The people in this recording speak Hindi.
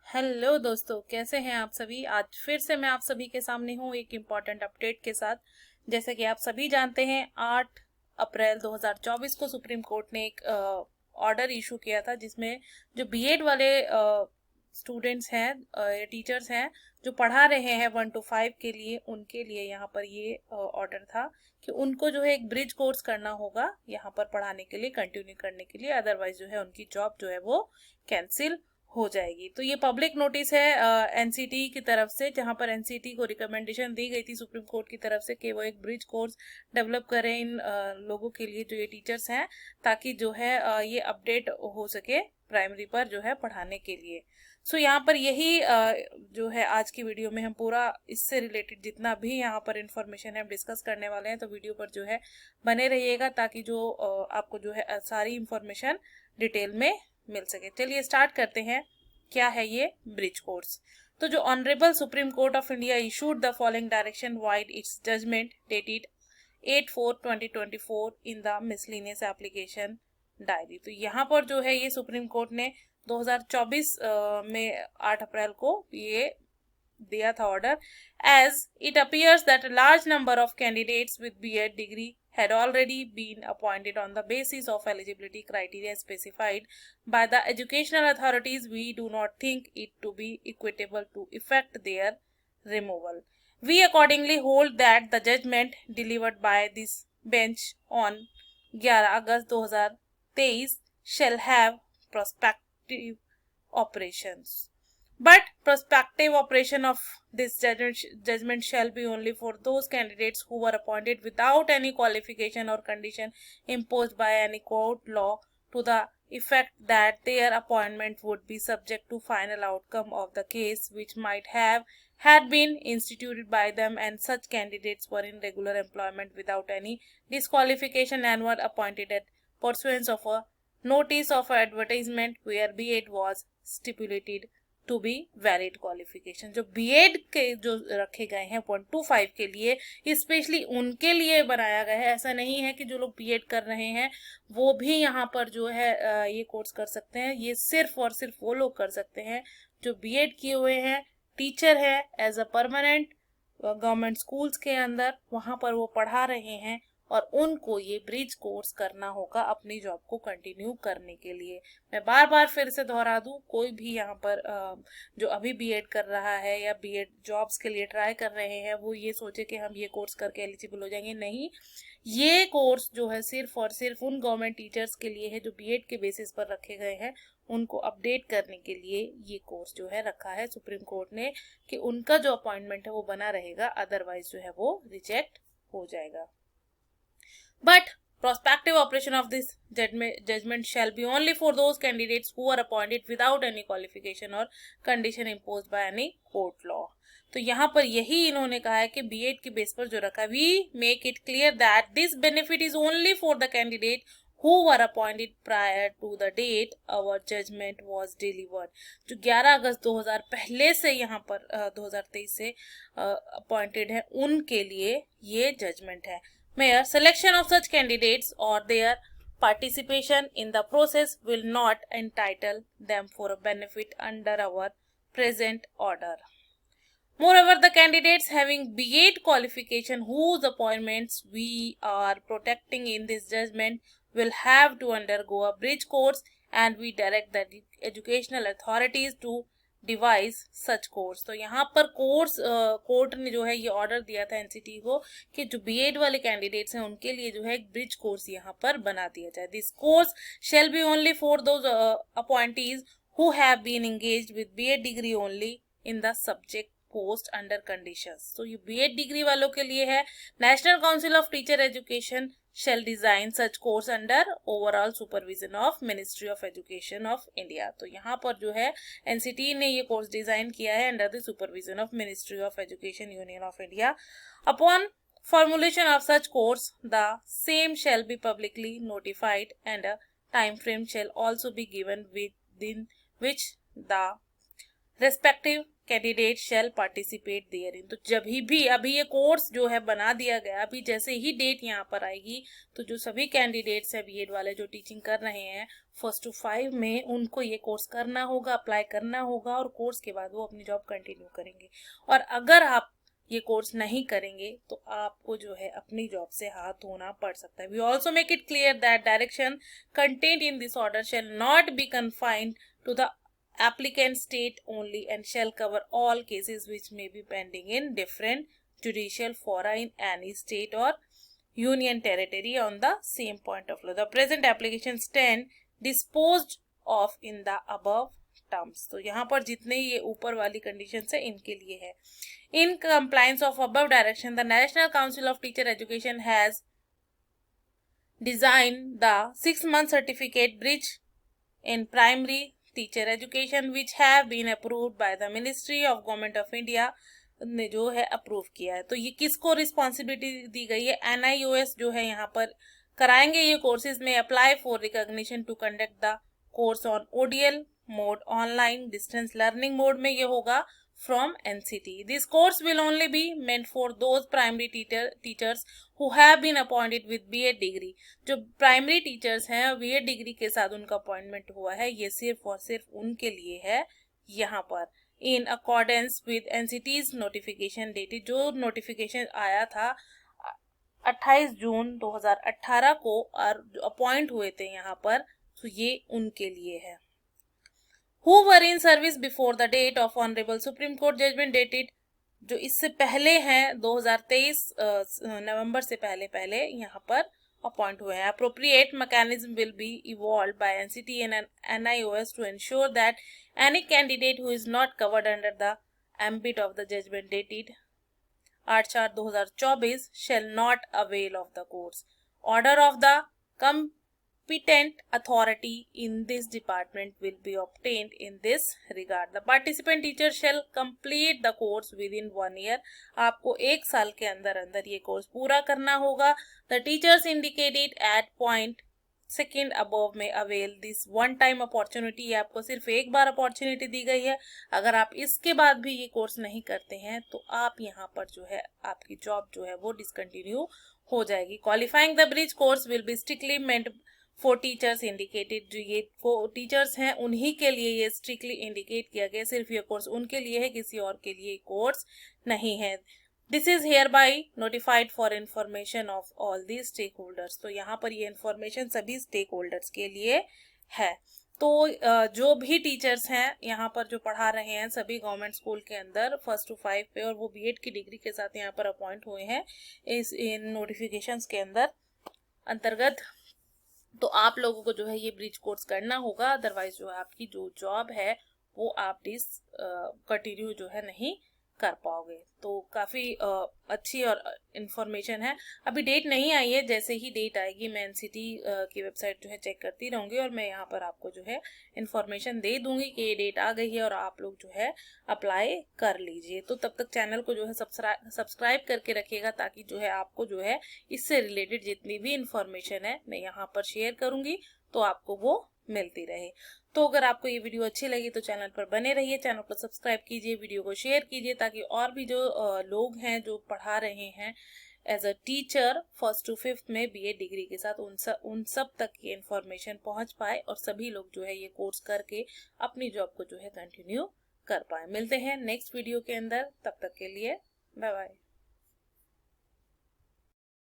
हेलो दोस्तों, कैसे हैं आप सभी। आज फिर से मैं आप सभी के सामने हूँ एक इम्पॉर्टेंट अपडेट के साथ। जैसे कि आप सभी जानते हैं, 8 अप्रैल 2024 को सुप्रीम कोर्ट ने एक ऑर्डर इशू किया था, जिसमें जो बीएड वाले स्टूडेंट्स हैं या टीचर्स हैं जो पढ़ा रहे हैं 1 to 5 के लिए, उनके लिए यहाँ पर ये ऑर्डर था कि उनको जो है एक ब्रिज कोर्स करना होगा यहाँ पर पढ़ाने के लिए, कंटिन्यू करने के लिए। अदरवाइज जो है उनकी जॉब जो है वो कैंसिल हो जाएगी। तो ये पब्लिक नोटिस है एनसीटी की तरफ से, जहां पर एनसीटी को रिकमेंडेशन दी गई थी सुप्रीम कोर्ट की तरफ से कि वो एक ब्रिज कोर्स डेवलप करें इन लोगों के लिए जो ये टीचर्स हैं, ताकि जो है ये अपडेट हो सके प्राइमरी पर जो है पढ़ाने के लिए। सो यहाँ पर यही जो है आज की वीडियो में हम पूरा इससे रिलेटेड जितना भी यहाँ पर इंफॉर्मेशन है हम डिस्कस करने वाले हैं। तो वीडियो पर जो है बने रहिएगा, ताकि जो आपको जो है सारी इंफॉर्मेशन डिटेल में मिल सके। चलिए स्टार्ट करते हैं, क्या है ये ब्रिज कोर्स। तो जो honourable supreme court of India issued the following direction vide its judgement dated 8/4/2024 in the miscellaneous application diary. तो यहाँ पर जो है ये सुप्रीम कोर्ट ने 2024 में 8 अप्रैल को ये दिया था order. As it appears that a large number of candidates with BEd degree had already been appointed on the basis of eligibility criteria specified by the educational authorities, we do not think it to be equitable to effect their removal. We accordingly hold that the judgment delivered by this bench on 11 August 2023 shall have prospective operations. But prospective operation of this judgment shall be only for those candidates who were appointed without any qualification or condition imposed by any court law to the effect that their appointment would be subject to final outcome of the case which might have had been instituted by them, and such candidates were in regular employment without any disqualification and were appointed at pursuance of a notice of advertisement where B.Ed was stipulated to be valid qualification. जो बीएड के जो रखे गए हैं 1 to 5 के लिए, स्पेशली उनके लिए बनाया गया है। ऐसा नहीं है कि जो लोग बीएड कर रहे हैं वो भी यहाँ पर जो है ये कोर्स कर सकते हैं। ये सिर्फ और सिर्फ वो लोग कर सकते हैं जो बीएड किए हुए हैं, टीचर है as a permanent government schools के अंदर, वहाँ पर वो पढ़ा रहे हैं, और उनको ये ब्रिज कोर्स करना होगा अपनी जॉब को कंटिन्यू करने के लिए। मैं बार बार फिर से दोहरा दूं, कोई भी यहाँ पर जो अभी बीएड कर रहा है या बीएड जॉब्स के लिए ट्राई कर रहे हैं वो ये सोचे कि हम ये कोर्स करके एलिजिबल हो जाएंगे। नहीं, ये कोर्स जो है सिर्फ और सिर्फ उन गवर्नमेंट टीचर्स के लिए है जो बीएड के बेसिस पर रखे गए हैं। उनको अपडेट करने के लिए ये कोर्स जो है रखा है सुप्रीम कोर्ट ने, कि उनका जो अपॉइंटमेंट है वो बना रहेगा, अदरवाइज जो है वो रिजेक्ट हो जाएगा। But prospective operation of this judgment shall be only for those candidates who are appointed without any qualification or condition imposed by any court law. तो यहाँ पर यही इन्होंने कहा है कि बीएड के बेस पर जो रखा, we make it clear that this benefit is only for the candidate who were appointed prior to the date our judgment was delivered. जो 11 अगस्त 2000 पहले से यहाँ पर 2023 से अपॉइंटेड है, उनके लिए ये जजमेंट है। Mere selection of such candidates or their participation in the process will not entitle them for a benefit under our present order. Moreover, the candidates having B.Ed qualification whose appointments we are protecting in this judgment will have to undergo a bridge course, and we direct the educational authorities to device such course. तो यहाँ पर कोर्स कोर्ट ने जो है ये ऑर्डर दिया था एनसीटी को कि जो बीएड वाले कैंडिडेट्स हैं उनके लिए जो है एक ब्रिज कोर्स यहाँ पर बना दिया जाए। This course shall be only for those appointees who have been engaged with BEd degree only in the subject post under conditions. तो ये बीएड डिग्री वालों के लिए है। National council of teacher education shall design such course under overall supervision of Ministry of Education of India. तो यहाँ पर जो है एनसीटी ने ये कोर्स डिजाइन किया है under the supervision of ministry of education union of India. Upon formulation of such course, the same shall be publicly notified and a time frame shall also be given within which the respective candidate shall participate therein. तो जब भी अभी ये कोर्स जो है बना दिया गया, अभी जैसे ही डेट यहाँ पर आएगी तो जो सभी कैंडिडेट्स हैं बीएड वाले जो टीचिंग कर रहे हैं 1 to 5 में, उनको ये कोर्स करना होगा, अप्लाई करना होगा और कोर्स के बाद वो अपनी जॉब कंटिन्यू करेंगे। और अगर आप ये कोर्स नहीं करेंगे तो आपको जो है अपनी जॉब से हाथ धोना पड़ सकता है। We also make it clear that direction content in this order shall not be confined to the applicant state only and shall cover all cases which may be pending in different judicial fora in any state or union territory on the same point of law. The present application stand disposed of in the above terms. तो यहाँ पर जितने ये ऊपर वाली conditions है इनके लिए है। In compliance of above direction, the National Council of Teacher Education has designed the 6-month certificate bridge in primary teacher education which have been approved by the ministry of government of India ने जो है अप्रूव किया है। तो ये किसको रिस्पॉन्सिबिलिटी दी गई है? NIOS जो है यहाँ पर कराएंगे ये कोर्सेज में apply for recognition to conduct the course on ODL mode, online distance learning mode में ये होगा from NCT. This course will only be meant for those primary teachers who have been appointed with BEd degree. जो प्राइमरी टीचर्स हैं BEd डिग्री के साथ उनका अपॉइंटमेंट हुआ है, ये सिर्फ और सिर्फ उनके लिए है यहाँ पर। In accordance with NCT's notification dated, जो नोटिफिकेशन आया था 28 जून 2018 को और अपॉइंट हुए थे यहाँ पर, तो ये उनके लिए है। Who were in service before the date of Honorable Supreme Court judgment dated, जो इससे पहले हैं 2023 नवंबर से पहले यहाँ पर अपॉइंट हुए हैं। Appropriate mechanism will be evolved by NCT and NIOS to ensure that any candidate who is not covered under the ambit of the judgment dated 8/4/2024 shall not avail of the course. Order of the competent authority in this department will be obtained in this regard. The participant teacher shall complete the course within 1 year. आपको 1 साल के अंदर अंदर ये कोर्स पूरा करना होगा। The teachers indicated at point second above में avail this one time opportunity, ये आपको सिर्फ एक बार अपॉर्चुनिटी दी गई है। अगर आप इसके बाद भी ये कोर्स नहीं करते हैं तो आप यहाँ पर जो है आपकी जॉब जो है वो डिसकंटिन्यू हो जाएगी। Qualifying the bridge course will be strictly meant for teachers indicated, जो ये टीचर्स हैं उन्हीं के लिए ये स्ट्रिक्टली इंडिकेट किया गया, सिर्फ ये कोर्स उनके लिए है, किसी और के लिए कोर्स नहीं है। This is hereby notified for information of all these stakeholders. तो यहाँ पर ये इंफॉर्मेशन सभी स्टेक होल्डर्स के लिए है। तो जो भी टीचर्स हैं यहाँ पर जो पढ़ा रहे हैं सभी गवर्नमेंट स्कूल के अंदर 1 to 5 पे, और वो बीएड की डिग्री के साथ यहाँ पर अपॉइंट हुए हैं इस इन नोटिफिकेशंस के अंतर्गत, तो आप लोगों को जो है ये ब्रिज कोर्स करना होगा। अदरवाइज जो है आपकी जो जॉब है वो आप कंटिन्यू जो है नहीं कर पाओगे। तो काफ़ी अच्छी और इन्फॉर्मेशन है। अभी डेट नहीं आई है, जैसे ही डेट आएगी मैं एनसीटी की वेबसाइट जो है चेक करती रहूँगी और मैं यहाँ पर आपको जो है इन्फॉर्मेशन दे दूँगी कि ये डेट आ गई है और आप लोग जो है अप्लाई कर लीजिए। तो तब तक चैनल को जो है सब्सक्राइब करके रखिएगा, ताकि जो है आपको जो है इससे रिलेटेड जितनी भी इन्फॉर्मेशन है मैं यहाँ पर शेयर करूँगी तो आपको वो मिलती रहे। तो अगर आपको ये वीडियो अच्छी लगी तो चैनल पर बने रहिए, चैनल को सब्सक्राइब कीजिए, वीडियो को शेयर कीजिए, ताकि और भी जो लोग हैं जो पढ़ा रहे हैं as a teacher 1st to 5th में बीएड डिग्री के साथ उन सब तक ये इन्फॉर्मेशन पहुंच पाए और सभी लोग जो है ये कोर्स करके अपनी जॉब को जो है कंटिन्यू कर पाए। मिलते हैं नेक्स्ट वीडियो के अंदर, तब तक के लिए बाय बाय।